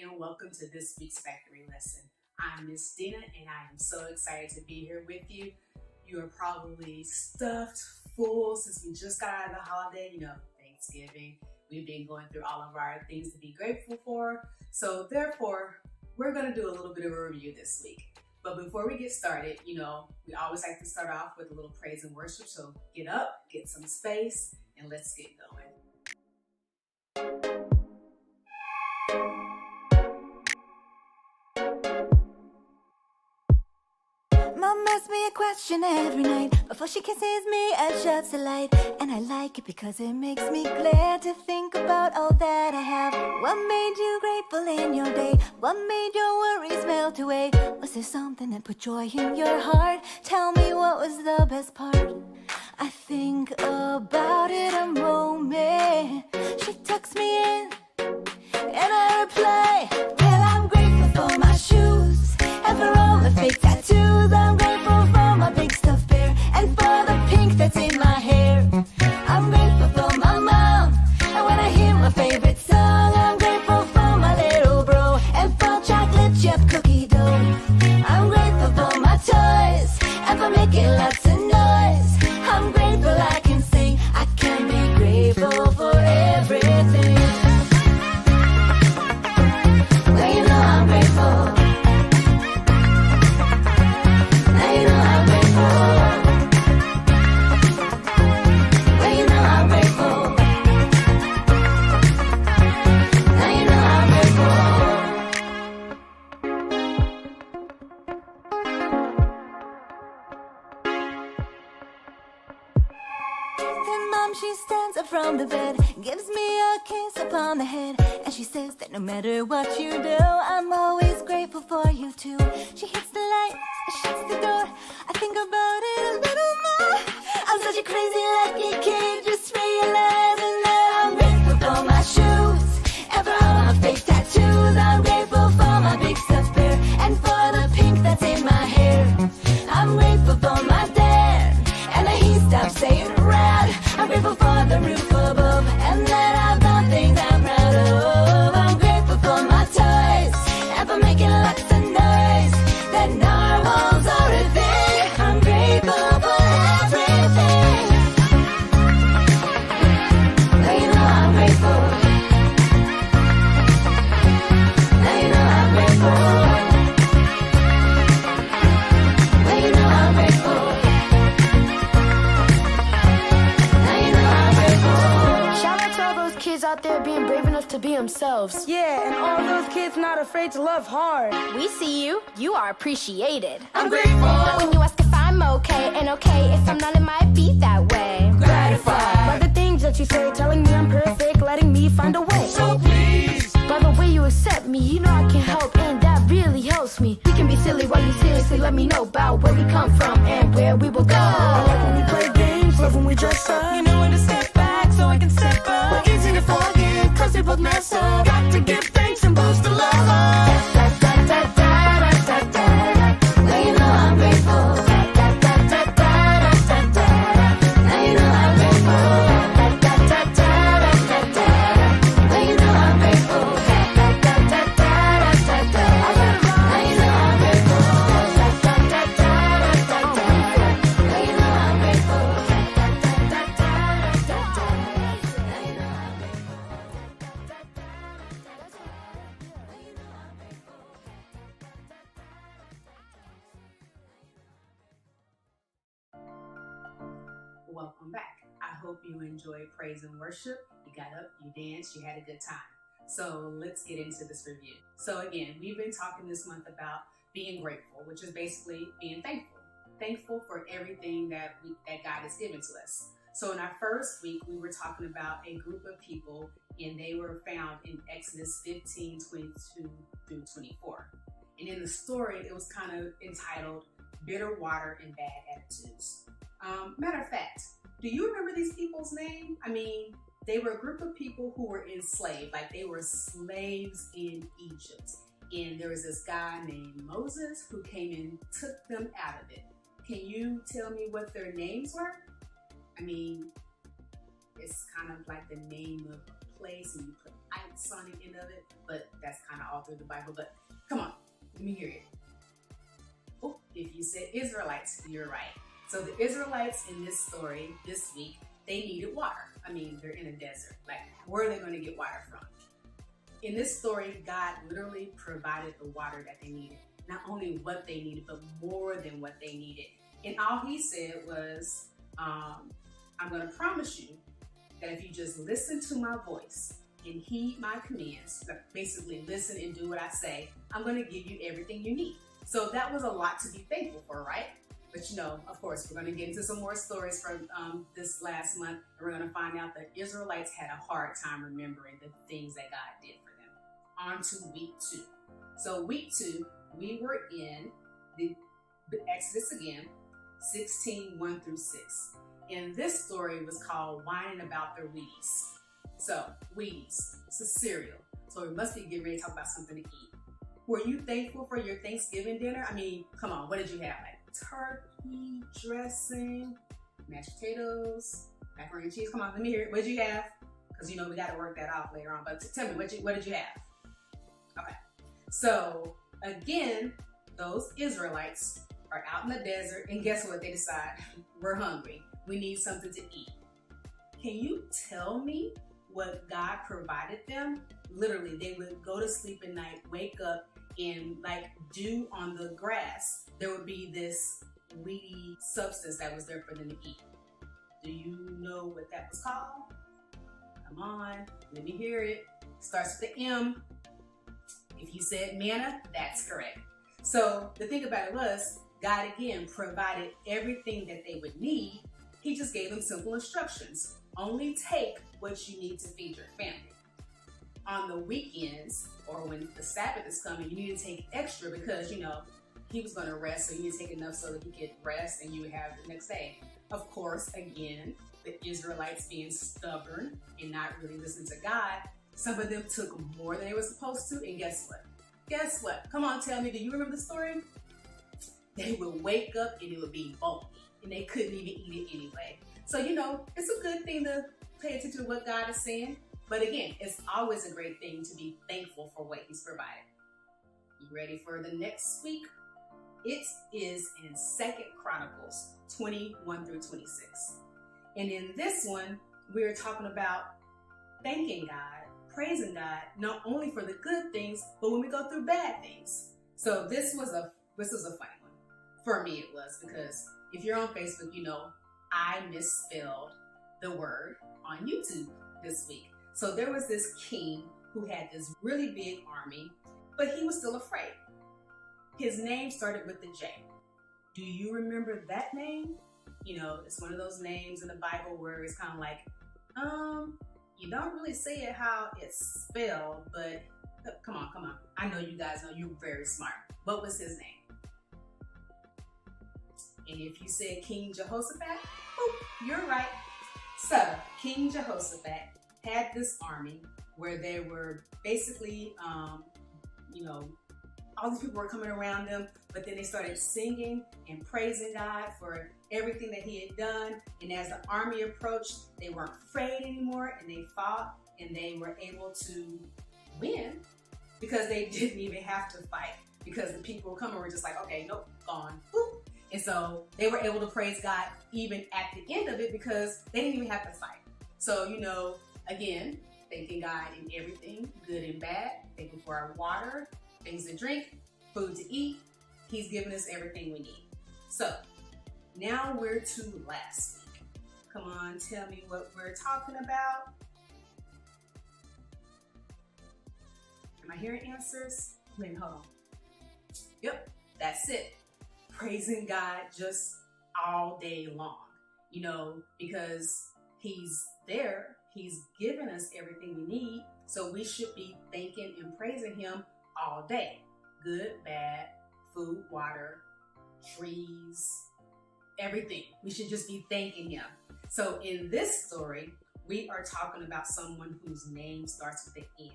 and welcome to this week's Factory Lesson. I'm Miss Dina and I am so excited to be here with you. You are probably stuffed full since we just got out of the holiday, Thanksgiving. We've been going through all of our things to be grateful for. So therefore, we're gonna do a little bit of a review this week. But before we get started, we always like to start off with a little praise and worship. So get up, get some space, and let's get going. Mom asks me a question every night before she kisses me and shuts the light. And I like it because it makes me glad to think about all that I have. What made you grateful in your day? What made your worries melt away? Was there something that put joy in your heart? Tell me what was the best part? I think about it a moment. She tucks me in and I reply, well, I'm grateful for my shoes and for all the fake tattoos. I'm grateful for my big stuffed bear and for the pink that's in my hair. I'm grateful for my mom, and when I hear my favorite song, I'm grateful for my little bro and for chocolate chip cookie dough. I'm grateful for my toys and for making lots of noise. I'm grateful I can sing, I can be grateful for everything. Well, you know I'm grateful. She stands up from the bed, gives me a kiss upon the head, and she says that no matter what you do, I'm always grateful for you too. She hits the light, shuts the door, I think about it a little more. I'm such a crazy lucky kid, just realizing that I'm grateful for my shoes and for all my fake tattoos. I'm grateful for my big stuffed bear and for the pink that's in my hair. I'm grateful for my dad and that he stopped saying rad. I'm grateful for the roof above and that I've done things I'm proud of. I'm grateful for my toys and for making lots of noise. That narwhals are a thing. I'm grateful for everything. Well, you know I'm grateful. Now you know I'm grateful. Well, you know I'm grateful. Out there being brave enough to be themselves. Yeah, and all those kids not afraid to love hard. We see you. You are appreciated. I'm grateful. When you ask if I'm okay, and okay if I'm not, it might be that way. Gratified by the things that you say, telling me I'm perfect, letting me find a way. So please, by the way you accept me, you know I can help, and that really helps me. We can be silly while you seriously let me know about where we come from and where we will go. I like when we play games, love when we dress up. you know when to step back so I can step up. We're easy to forgive, cause we both mess up. Got to give thanks and boost the love up. Well, you know I'm grateful. Now you know I'm grateful. Well, you know I'm grateful. Now you know I'm grateful. Well, you know I'm Welcome back. I hope you enjoyed praise and worship. You got up, you danced, you had a good time. So let's get into this review. So again, we've been talking this month about being grateful, which is basically being thankful. Thankful for everything that God has given to us. So in our first week, we were talking about a group of people, and they were found in Exodus 15, 22 through 24. And in the story, it was kind of entitled Bitter Water and Bad Attitudes. Matter of fact, do you remember these people's name? I mean, they were a group of people who were enslaved, like they were slaves in Egypt. And there was this guy named Moses who came and took them out of it. Can you tell me what their names were? I mean, it's kind of like the name of a place and you put Sonic end of it, but that's kind of all through the Bible. But come on, let me hear it. Oh, if you said Israelites, you're right. So the Israelites in this story this week, they needed water. I mean, they're in a desert. Like, where are they going to get water from? In this story, God literally provided the water that they needed. Not only what they needed, but more than what they needed. And all he said was, I'm going to promise you that if you just listen to my voice and heed my commands, basically listen and do what I say, I'm going to give you everything you need. So that was a lot to be thankful for, right? But you know, of course, we're going to get into some more stories from this last month, and we're going to find out that Israelites had a hard time remembering the things that God did for them. On to week 2. So week 2, we were in the Exodus again, 16, 1 through 6. And this story was called Whining About Their Wheaties. So, Wheaties, it's a cereal. So we must be getting ready to talk about something to eat. Were you thankful for your Thanksgiving dinner? I mean, come on, what did you have? Like turkey, dressing, mashed potatoes, macaroni and cheese. Come on, let me hear it. What did you have? Because you know we got to work that off later on. But tell me, what did you have? Okay. So again, those Israelites are out in the desert, and guess what? They decide, we're hungry. We need something to eat. Can you tell me what God provided them? Literally, they would go to sleep at night, wake up, and like dew on the grass, there would be this weedy substance that was there for them to eat. Do you know what that was called? Come on, let me hear it. Starts with the M. If you said manna, that's correct. So the thing about it was, God again provided everything that they would need. He just gave them simple instructions. Only take what you need to feed your family. On the weekends, or when the Sabbath is coming, you need to take extra because, you know, he was going to rest, so you need to take enough so that he could rest and you would have the next day. Of course, again, the Israelites being stubborn and not really listening to God, some of them took more than they were supposed to, and guess what? Guess what? Come on, tell me, do you remember the story? They would wake up and it would be bulky, and they couldn't even eat it anyway. So, you know, it's a good thing to pay attention to what God is saying. But again, it's always a great thing to be thankful for what he's provided. You ready for the next week? It is in 2 Chronicles 21 through 26. And in this one, we're talking about thanking God, praising God, not only for the good things, but when we go through bad things. So this was a funny one. For me it was, because if you're on Facebook, you know, I misspelled the word on YouTube this week. So there was this king who had this really big army, but he was still afraid. His name started with the J. Do you remember that name? You know, it's one of those names in the Bible where it's kind of like, you don't really say it how it's spelled, but come on. I know you guys know you're very smart. What was his name? And if you said King Jehoshaphat, boop, you're right. So King Jehoshaphat had this army where they were basically, you know, all these people were coming around them, but then they started singing and praising God for everything that he had done. And as the army approached, they weren't afraid anymore, and they fought, and they were able to win because they didn't even have to fight, because the people coming were just like, okay, nope, gone, boop. And so they were able to praise God even at the end of it because they didn't even have to fight. So, you know, again, thanking God in everything, good and bad, thanking for our water, things to drink, food to eat. He's given us everything we need. So now we're to last week. Come on, tell me what we're talking about. Am I hearing answers? Wait, hold on. Yep, that's it. Praising God just all day long, you know, because he's there. He's given us everything we need. So we should be thanking and praising him all day. Good, bad, food, water, trees, everything. We should just be thanking him. So in this story, we are talking about someone whose name starts with an N.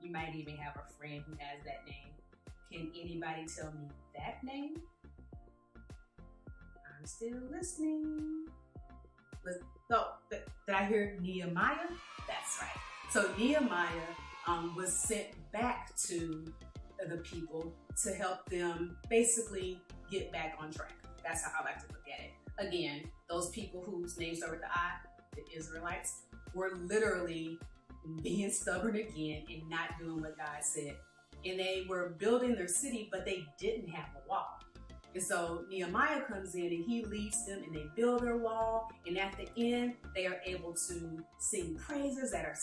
You might even have a friend who has that name. Can anybody tell me that name? I'm still listening. Did I hear Nehemiah? That's right. So Nehemiah was sent back to the people to help them basically get back on track. That's how I like to look at it. Again, those people whose names start with the I, the Israelites, were literally being stubborn again and not doing what God said. And they were building their city, but they didn't have a wall. And so Nehemiah comes in and he leads them and they build their wall. And at the end, they are able to sing praises that are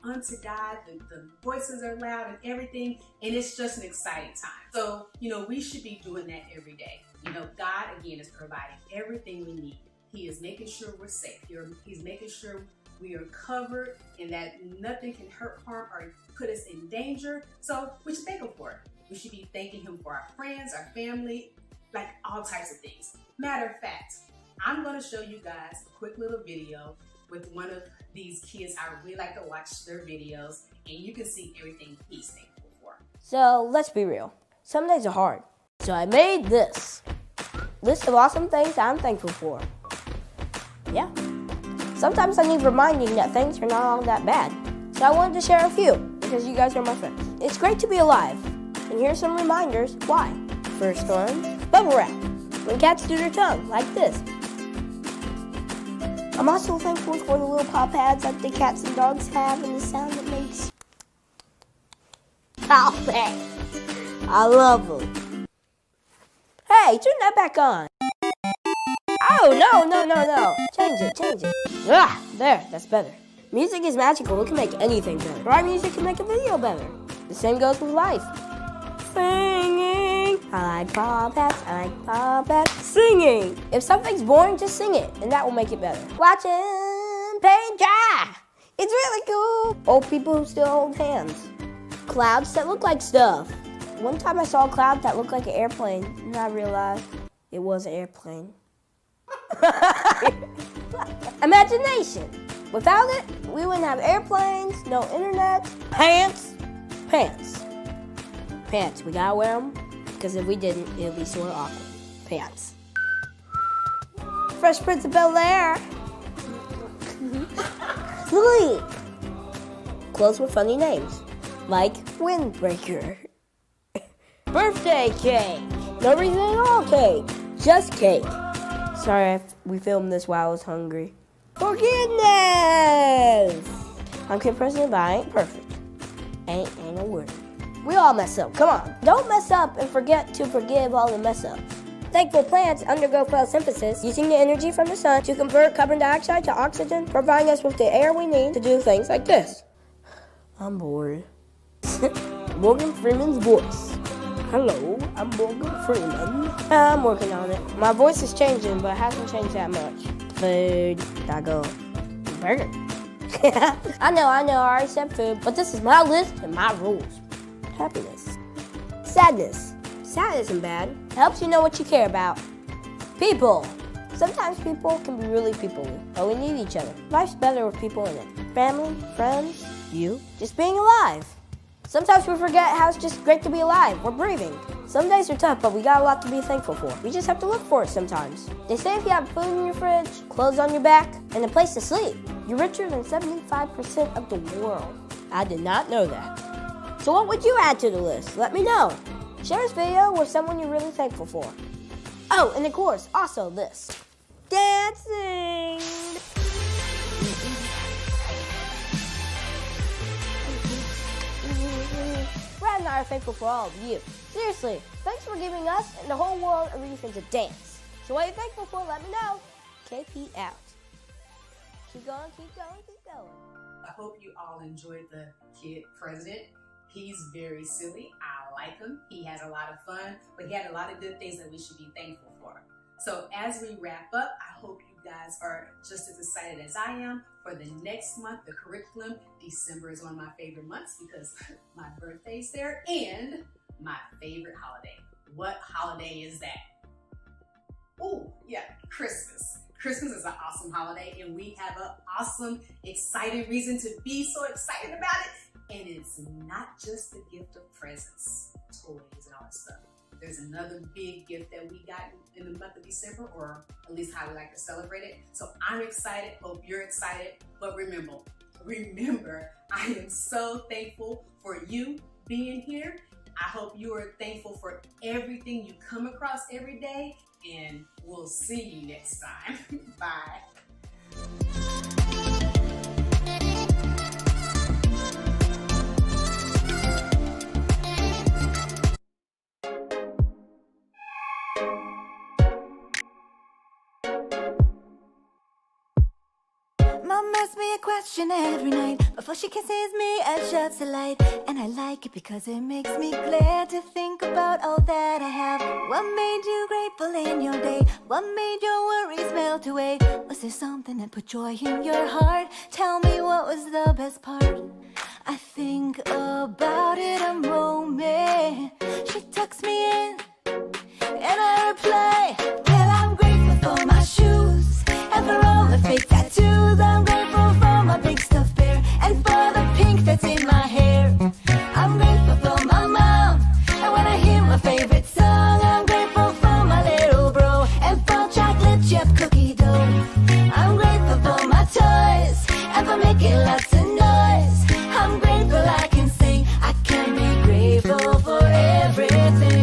unto God. The voices are loud and everything. And it's just an exciting time. So, we should be doing that every day. God, again, is providing everything we need. He is making sure we're safe. He's making sure we are covered and that nothing can hurt, harm, or put us in danger. So we should thank him for it. We should be thanking him for our friends, our family, like all types of things. Matter of fact, I'm going to show you guys a quick little video with one of these kids. I really like to watch their videos, and you can see everything he's thankful for. So let's be real. Some days are hard. So I made this list of awesome things I'm thankful for. Yeah. Sometimes I need reminding that things are not all that bad. So I wanted to share a few because you guys are my friends. It's great to be alive. And here's some reminders why. First one, bubble wrap. When cats do their tongue, like this. I'm also thankful for the little paw pads that the cats and dogs have and the sound it makes. Oh, thanks. I love them. Hey, turn that back on. Oh, no. Change it. Ah, there, that's better. Music is magical. It can make anything better. Right music can make a video better. The same goes with life. Singing. I like paw pats. Singing. If something's boring, just sing it, and that will make it better. Watching paint dry. It's really cool. Old people who still hold hands. Clouds that look like stuff. One time I saw a cloud that looked like an airplane, and I realized it was an airplane. Imagination. Without it, we wouldn't have airplanes, no internet, pants. We gotta wear them, because if we didn't, it would be sort of awkward. Pants. Fresh Prince of Bel-Air. Sleep. Clothes with funny names, like Windbreaker. Birthday cake. No reason at all cake, just cake. Sorry, we filmed this while I was hungry. Forgiveness! I'm Kid President, but I ain't perfect. Ain't a word. We all mess up, come on. Don't mess up and forget to forgive all the mess ups. Thankful plants undergo photosynthesis, using the energy from the sun to convert carbon dioxide to oxygen, providing us with the air we need to do things like this. I'm bored. Morgan Freeman's voice. Hello, I'm Morgan Freeman. I'm working on it. My voice is changing, but it hasn't changed that much. Food. Taco. Burger. I know, I already said food, but this is my list and my rules. Happiness. Sadness. Sad isn't bad. It helps you know what you care about. People. Sometimes people can be really people-y, but we need each other. Life's better with people in it. Family, friends, you. Just being alive. Sometimes we forget how it's just great to be alive. We're breathing. Some days are tough, but we got a lot to be thankful for. We just have to look for it sometimes. They say if you have food in your fridge, clothes on your back, and a place to sleep, you're richer than 75% of the world. I did not know that. So what would you add to the list? Let me know. Share this video with someone you're really thankful for. Oh, and of course, also this. Dancing! Brad and I are thankful for all of you. Seriously, thanks for giving us and the whole world a reason to dance. So what are you thankful for? Let me know. KP out. Keep going. I hope you all enjoyed the Kid President. He's very silly. I like him. He has a lot of fun, but he had a lot of good things that we should be thankful for. So as we wrap up, I hope you guys are just as excited as I am for the next month, the curriculum. December is one of my favorite months because my birthday's there and my favorite holiday. What holiday is that? Oh, yeah, Christmas. Christmas is an awesome holiday and we have an awesome, exciting reason to be so excited about it. And it's not just the gift of presents, toys and all that stuff. There's another big gift that we got in the month of December, or at least how we like to celebrate it. So I'm excited, hope you're excited. But remember, remember, I am so thankful for you being here. I hope you are thankful for everything you come across every day, and we'll see you next time. Bye. Mom asks me a question every night before she kisses me and shuts the light. And I like it because it makes me glad to think about all that I have. What made you grateful in your day? What made your worries melt away? Was there something that put joy in your heart? Tell me, what was the best part? I think about it a moment. She tucks me in and I reply, well, I'm grateful for my shoes and for all the fake tattoos. I'm grateful for my big stuffed bear and for the pink that's in my hair. I'm grateful for my mom, and when I hear my favorite song, I'm grateful for my little bro and for chocolate chip cookie dough. I'm grateful for my toys and for making lots of noise. I'm grateful I can sing, I can be grateful for everything.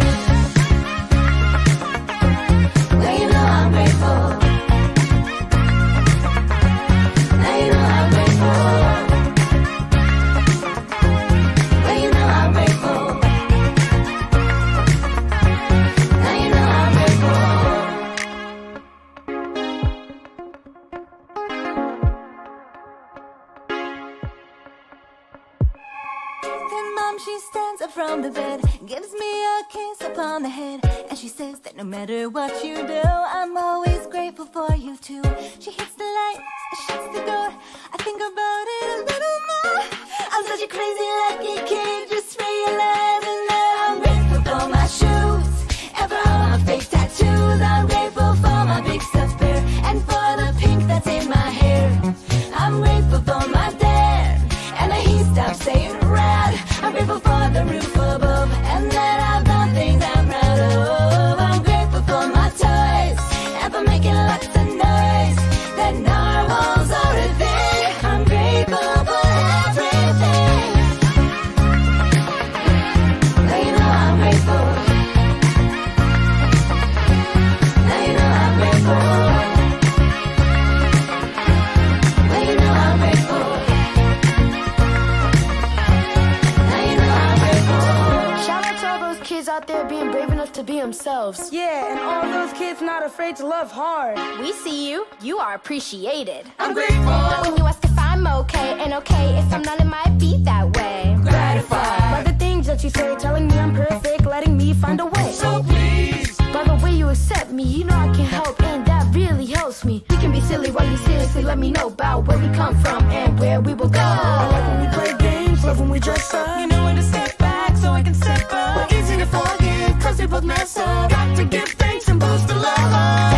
Well, you know I'm grateful. Now you know I'm grateful. Well, you know I'm grateful. Now you know I'm grateful. Then Mom, she stands up from the bed, gives me a kiss upon the head, and she says that no matter what you do, I'm always grateful for you too. She hits the lights, shuts the door, I think about it a little more. I'm such a crazy lucky kid, just realizing that I'm grateful for my shoes and for all my fake tattoos. I'm grateful for my big stuffed bear and for the pink that's in my hair. I'm grateful for my dad and that he stopped saying rad. I'm grateful for the roof above and that I've done things I'm proud of. I'm grateful for my toys and for making lots of noise. That narwhals are a thing. I'm grateful for everything. Now you know I'm grateful. Now you know I'm grateful. Well, you know I'm grateful. Now you know I'm grateful. Shout out to all those kids out there being brave enough to be themselves. Yeah, and all those kids not afraid to love hard. We see you. You are appreciated. I'm grateful. When you ask if I'm okay, and okay if I'm not, it might be that way. Gratified. By the things that you say, telling me I'm perfect, letting me find a way. So please. By the way you accept me, you know I can help, and that really helps me. We can be silly while you seriously let me know about where we come from and where we will go. I like when we play games, love when we dress up. You know when to step back so I can step up. Easy to forgive, cause we both mess up. Got to give thanks and boost the love up.